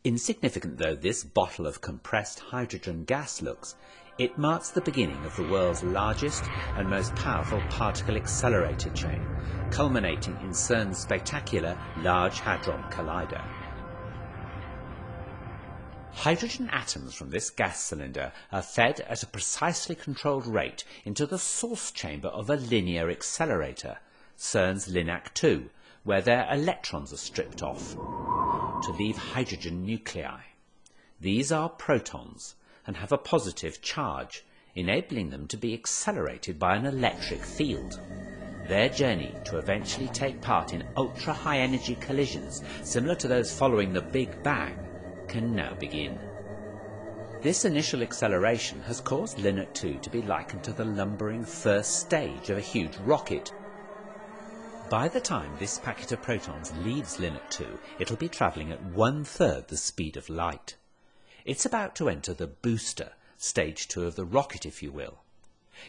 Insignificant though this bottle of compressed hydrogen gas looks, it marks the beginning of the world's largest and most powerful particle accelerator chain, culminating in CERN's spectacular Large Hadron Collider. Hydrogen atoms from this gas cylinder are fed at a precisely controlled rate into the source chamber of a linear accelerator, CERN's LINAC-2, where their electrons are stripped off to leave hydrogen nuclei. These are protons and have a positive charge, enabling them to be accelerated by an electric field. Their journey to eventually take part in ultra-high energy collisions similar to those following the Big Bang can now begin. This initial acceleration has caused LINAC-2 to be likened to the lumbering first stage of a huge rocket. By the time this packet of protons leaves LINAC-2, it'll be travelling at 1/3 the speed of light. It's about to enter the booster, stage 2 of the rocket if you will.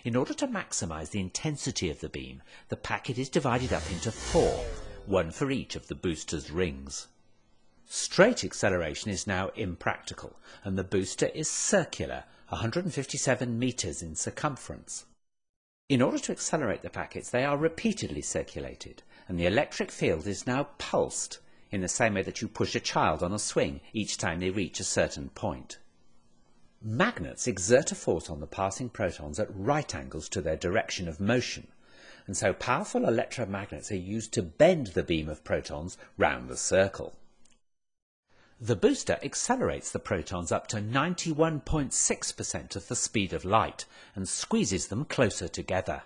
In order to maximise the intensity of the beam, the packet is divided up into 4, one for each of the booster's rings. Straight acceleration is now impractical, and the booster is circular, 157 metres in circumference. In order to accelerate the packets, they are repeatedly circulated, and the electric field is now pulsed, in the same way that you push a child on a swing each time they reach a certain point. Magnets exert a force on the passing protons at right angles to their direction of motion, and so powerful electromagnets are used to bend the beam of protons round the circle. The booster accelerates the protons up to 91.6% of the speed of light and squeezes them closer together.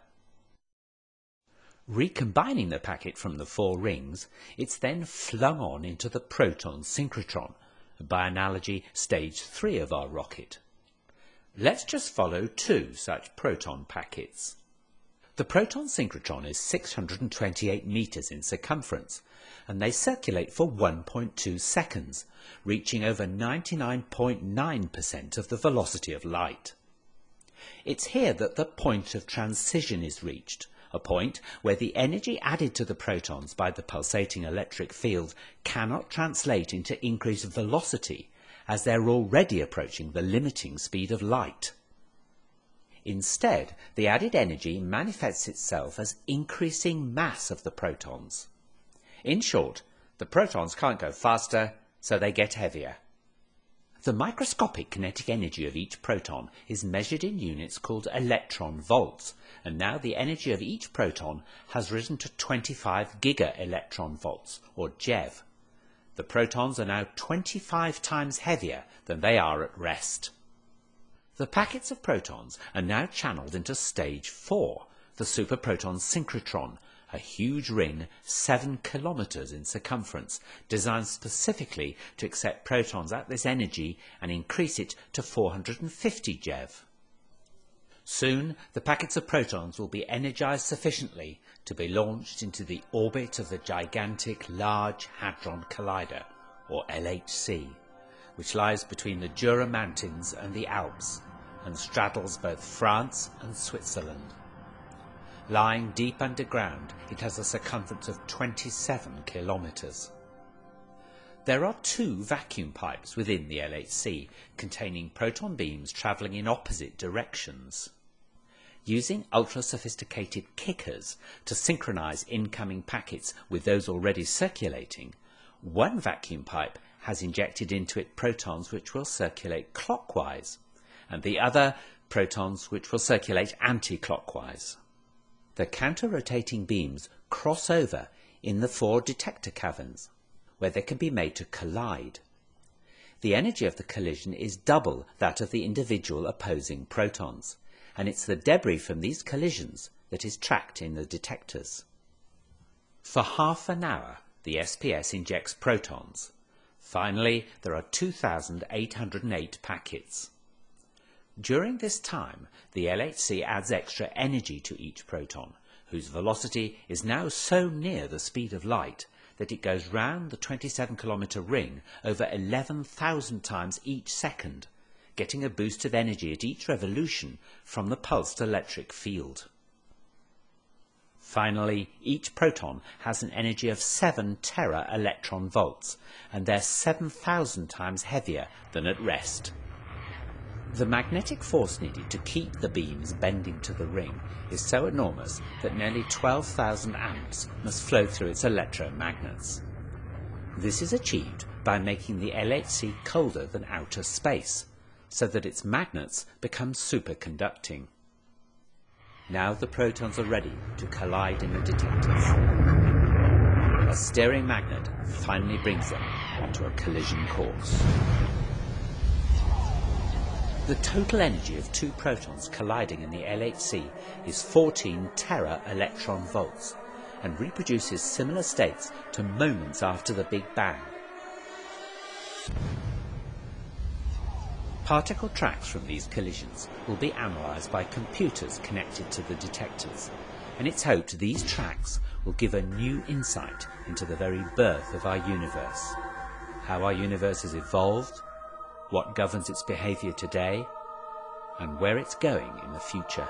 Recombining the packet from the 4 rings, it's then flung on into the proton synchrotron, by analogy stage 3 of our rocket. Let's just follow 2 such proton packets. The proton synchrotron is 628 metres in circumference, and they circulate for 1.2 seconds, reaching over 99.9% of the velocity of light. It's here that the point of transition is reached, a point where the energy added to the protons by the pulsating electric field cannot translate into increased velocity, as they're already approaching the limiting speed of light. Instead, the added energy manifests itself as increasing mass of the protons. In short, the protons can't go faster, so they get heavier. The microscopic kinetic energy of each proton is measured in units called electron volts, and now the energy of each proton has risen to 25 giga-electron volts, or GeV. The protons are now 25 times heavier than they are at rest. The packets of protons are now channeled into stage 4, the superproton synchrotron, a huge ring 7 kilometers in circumference, designed specifically to accept protons at this energy and increase it to 450 GeV. Soon, the packets of protons will be energized sufficiently to be launched into the orbit of the gigantic Large Hadron Collider, or LHC, which lies between the Jura Mountains and the Alps, and straddles both France and Switzerland. Lying deep underground, it has a circumference of 27 kilometers. There are 2 vacuum pipes within the LHC containing proton beams travelling in opposite directions. Using ultra-sophisticated kickers to synchronize incoming packets with those already circulating, one vacuum pipe has injected into it protons which will circulate clockwise, and the other protons which will circulate anti-clockwise. The counter-rotating beams cross over in the 4 detector caverns, where they can be made to collide. The energy of the collision is double that of the individual opposing protons, and it's the debris from these collisions that is tracked in the detectors. For half an hour, the SPS injects protons. Finally, there are 2,808 packets. During this time, the LHC adds extra energy to each proton, whose velocity is now so near the speed of light that it goes round the 27-kilometre ring over 11,000 times each second, getting a boost of energy at each revolution from the pulsed electric field. Finally, each proton has an energy of 7 tera-electron volts, and they're 7,000 times heavier than at rest. The magnetic force needed to keep the beams bending to the ring is so enormous that nearly 12,000 amps must flow through its electromagnets. This is achieved by making the LHC colder than outer space, so that its magnets become superconducting. Now the protons are ready to collide in the detectors. A steering magnet finally brings them onto a collision course. The total energy of 2 protons colliding in the LHC is 14 tera-electron volts and reproduces similar states to moments after the Big Bang. Particle tracks from these collisions will be analysed by computers connected to the detectors, and it's hoped these tracks will give a new insight into the very birth of our universe, how our universe has evolved, what governs its behaviour today, and where it's going in the future.